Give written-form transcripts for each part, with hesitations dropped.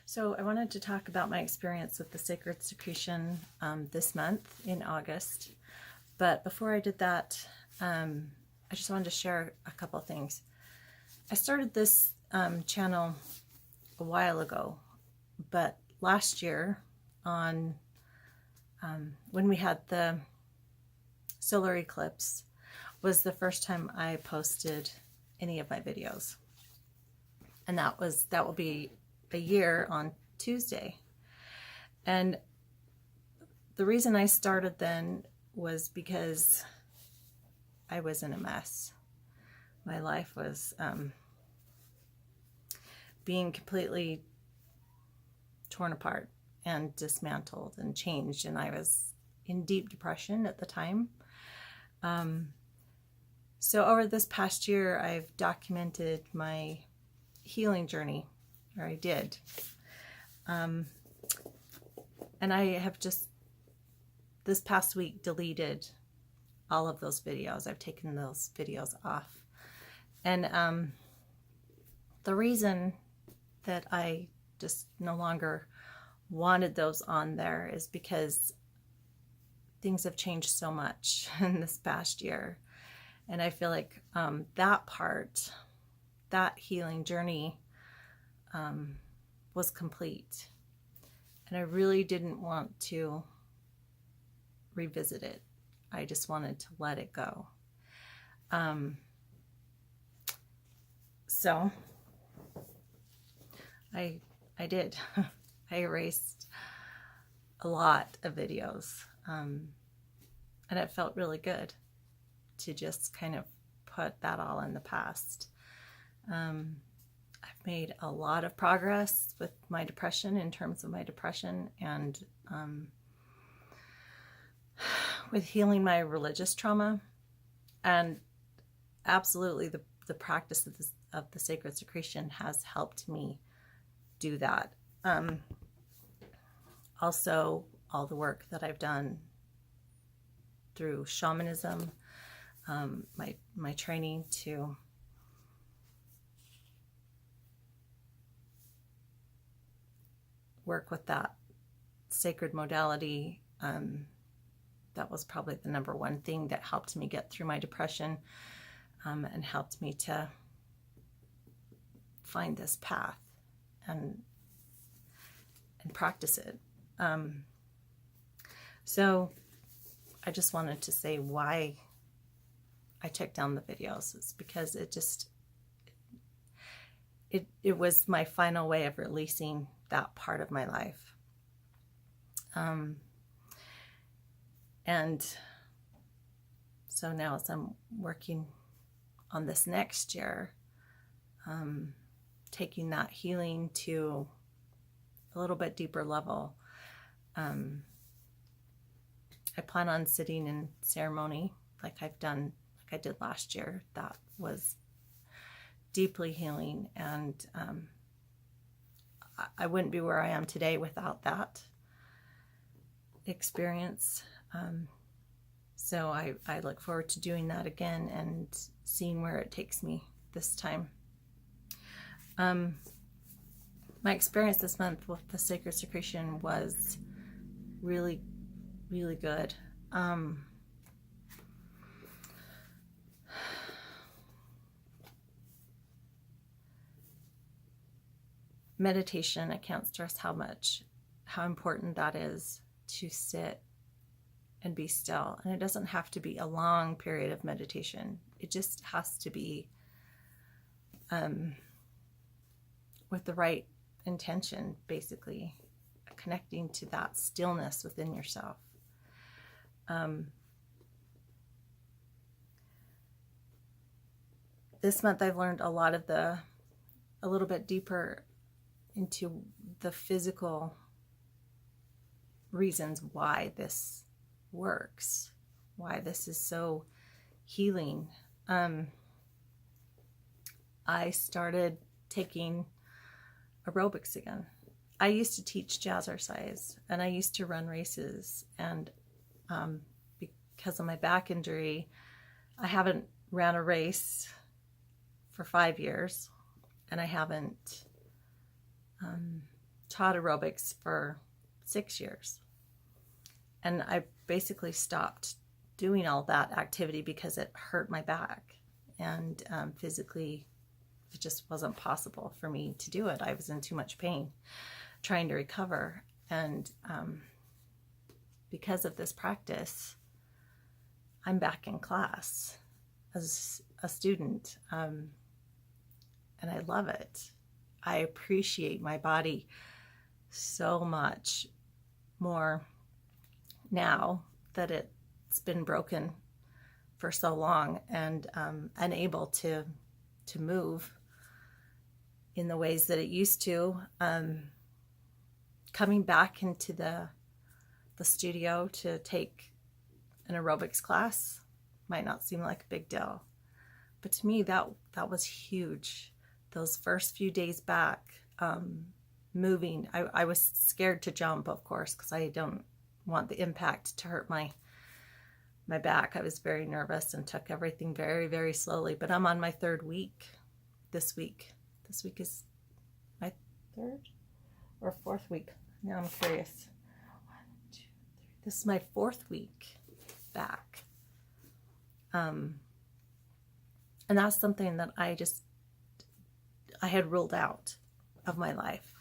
So I wanted to talk about my experience with the Sacred Secretion this month in August. But before I did that, I just wanted to share a couple of things. I started this channel a while ago, but last year on when we had the solar eclipse was the first time I posted any of my videos. And that will be a year on Tuesday. And the reason I started then was because I was in a mess. My life was being completely torn apart and dismantled and changed, and I was in deep depression at the time. So over this past year, I've documented my healing journey, or I did. And I have just this past week deleted all of those videos. I've taken those videos off. And the reason that I just no longer wanted those on there is because things have changed so much in this past year. And I feel like that healing journey was complete. And I really didn't want to revisit it. I just wanted to let it go. So I did. I erased a lot of videos. And it felt really good to just kind of put that all in the past. I've made a lot of progress with my depression, in terms of my depression, and with healing my religious trauma. And absolutely the practice of the Sacred Secretion has helped me do that. Also, all the work that I've done through shamanism, my training to work with that sacred modality, that was probably the number one thing that helped me get through my depression, and helped me to find this path and practice it. So I just wanted to say why I took down the videos. It's because it was my final way of releasing that part of my life. And so now, as I'm working on this next year, taking that healing to a little bit deeper level, I plan on sitting in ceremony like I did last year. That was deeply healing, and I wouldn't be where I am today without that experience. So I look forward to doing that again and seeing where it takes me this time. My experience this month with the Sacred Secretion was really, really good. Meditation, I can't stress how important that is, to sit and be still. And it doesn't have to be a long period of meditation. It just has to be with the right intention, basically connecting to that stillness within yourself. This month I've learned a little bit deeper into the physical reasons why this works, why this is so healing. I started taking aerobics again. I used to teach jazzercise, and I used to run races, and because of my back injury, I haven't ran a race for 5 years, and I haven't taught aerobics for 6 years. And I basically stopped doing all that activity because it hurt my back. And physically, it just wasn't possible for me to do it. I was in too much pain trying to recover. And because of this practice, I'm back in class as a student. And I love it. I appreciate my body so much more now that it's been broken for so long and unable to move in the ways that it used to. Coming back into the studio to take an aerobics class might not seem like a big deal, but to me that was huge. Those first few days back, moving, I was scared to jump, of course, because I don't want the impact to hurt my back. I was very nervous and took everything very, very slowly. But I'm on my 3rd week this week. This week is my 3rd or 4th week. Now I'm curious. 1, 2, 3. This is my 4th week back. And that's something that I had ruled out of my life.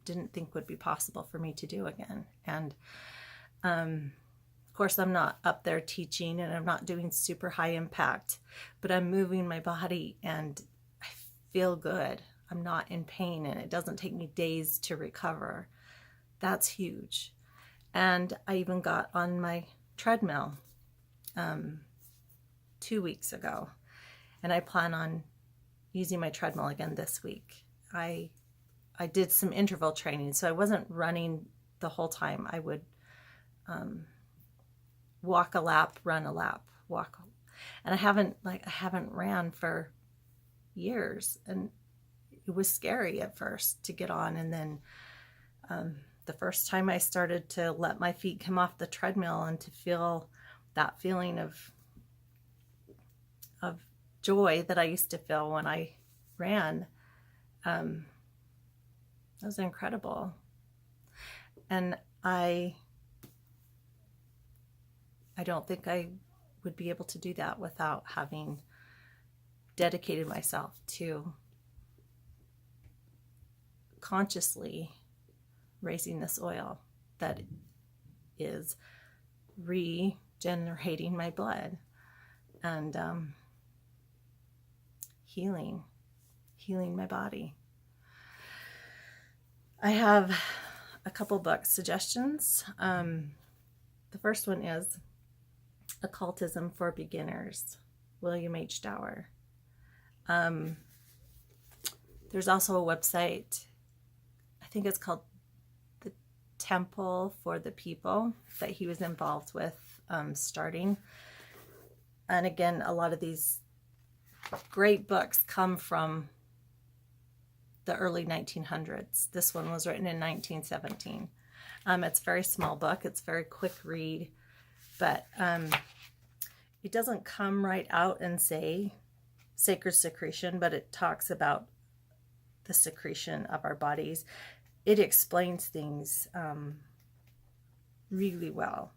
Didn't think would be possible for me to do again. And of course, I'm not up there teaching and I'm not doing super high impact, but I'm moving my body and I feel good. I'm not in pain and it doesn't take me days to recover. That's huge. And I even got on my treadmill 2 weeks ago, and I plan on using my treadmill again this week. I did some interval training, so I wasn't running the whole time. I would walk a lap, run a lap, walk. And I haven't ran for years, and it was scary at first to get on. And then the first time I started to let my feet come off the treadmill and to feel that feeling of joy that I used to feel when I ran, that was incredible. And I don't think I would be able to do that without having dedicated myself to consciously raising this oil that is regenerating my blood and healing my body. I have a couple book suggestions. The first one is Occultism for Beginners, William H. Dower. There's also a website, I think it's called the Temple for the People, that he was involved with starting. And again, a lot of these great books come from the early 1900s. This one was written in 1917. It's a very small book. It's a very quick read, but it doesn't come right out and say sacred secretion, but it talks about the secretion of our bodies. It explains things really well.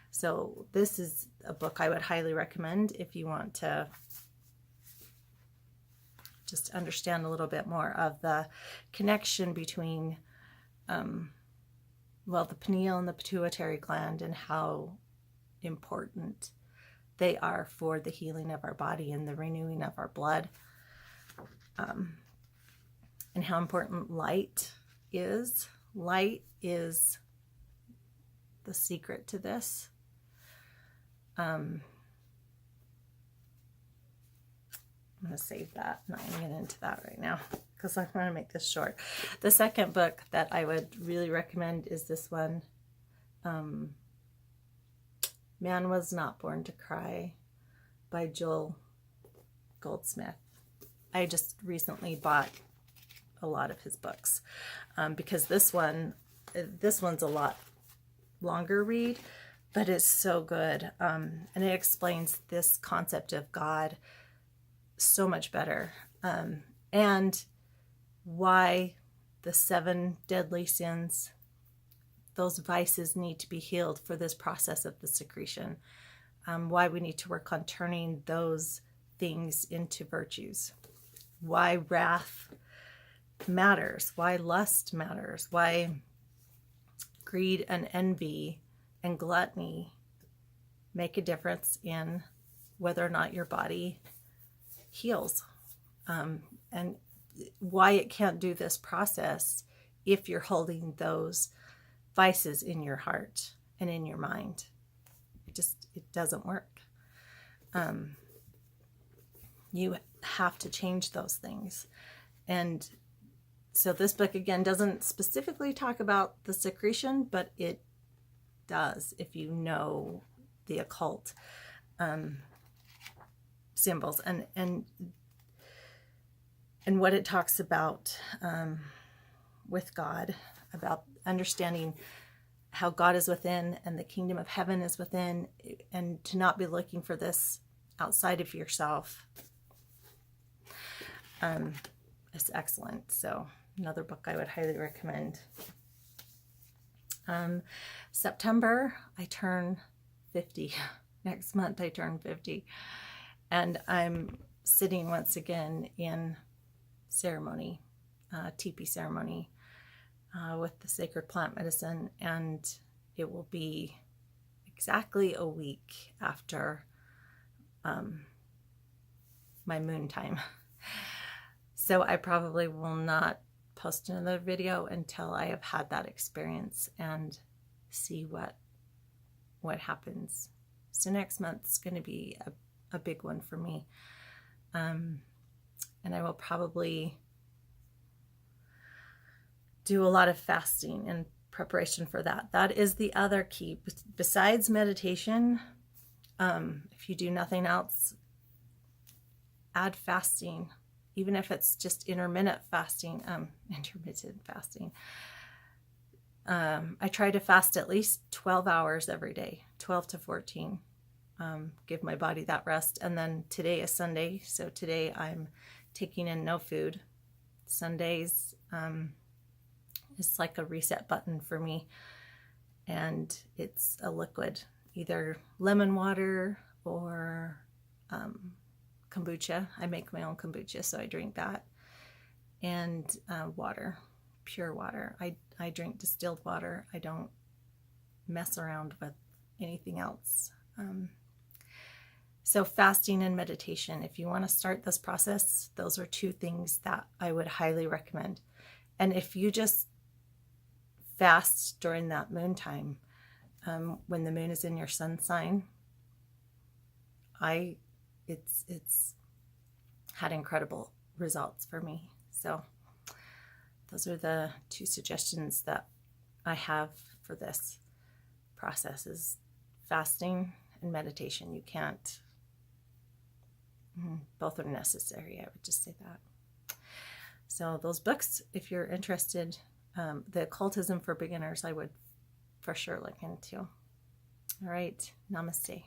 So this is a book I would highly recommend if you want to just understand a little bit more of the connection between the pineal and the pituitary gland and how important they are for the healing of our body and the renewing of our blood, and how important light is. Light is the secret to this. I'm going to save that. I'm not going to get into that right now because I'm going to make this short. The second book that I would really recommend is this one, Man Was Not Born to Cry by Joel Goldsmith. I just recently bought a lot of his books because this one's a lot longer read, but it's so good. And it explains this concept of God so much better, and why the 7 deadly sins, those vices need to be healed for this process of the secretion. Why we need to work on turning those things into virtues. Why wrath matters. Why lust matters. Why greed and envy and gluttony make a difference in whether or not your body heals. And why it can't do this process if you're holding those vices in your heart and in your mind. It doesn't work. You have to change those things. And so this book, again, doesn't specifically talk about the secretion, but it does if you know the occult symbols and what it talks about with God, about understanding how God is within and the kingdom of heaven is within, and to not be looking for this outside of yourself. It's excellent. So another book I would highly recommend. September, I turn 50. Next month I turn 50. And I'm sitting once again in ceremony, teepee ceremony, with the sacred plant medicine, and it will be exactly a week after my moon time. So I probably will not post another video until I have had that experience and see what happens. So next month's going to be a big one for me. And I will probably do a lot of fasting in preparation for that. That is the other key. Besides meditation, if you do nothing else, add fasting, even if it's just intermittent fasting. I try to fast at least 12 hours every day, 12 to 14. Give my body that rest. And then today is Sunday, so today I'm taking in no food. Sundays, it's like a reset button for me, and it's a liquid, either lemon water or kombucha. I make my own kombucha, so I drink that, and water, pure water. I drink distilled water. I don't mess around with anything else. So fasting and meditation, if you want to start this process, those are 2 things that I would highly recommend. And if you just fast during that moon time, when the moon is in your sun sign, it's had incredible results for me. So those are the 2 suggestions that I have for this process: is fasting and meditation. You can't, both are necessary. I would just say that. So those books, if you're interested, the occultism for beginners, I would for sure look into. All right, namaste.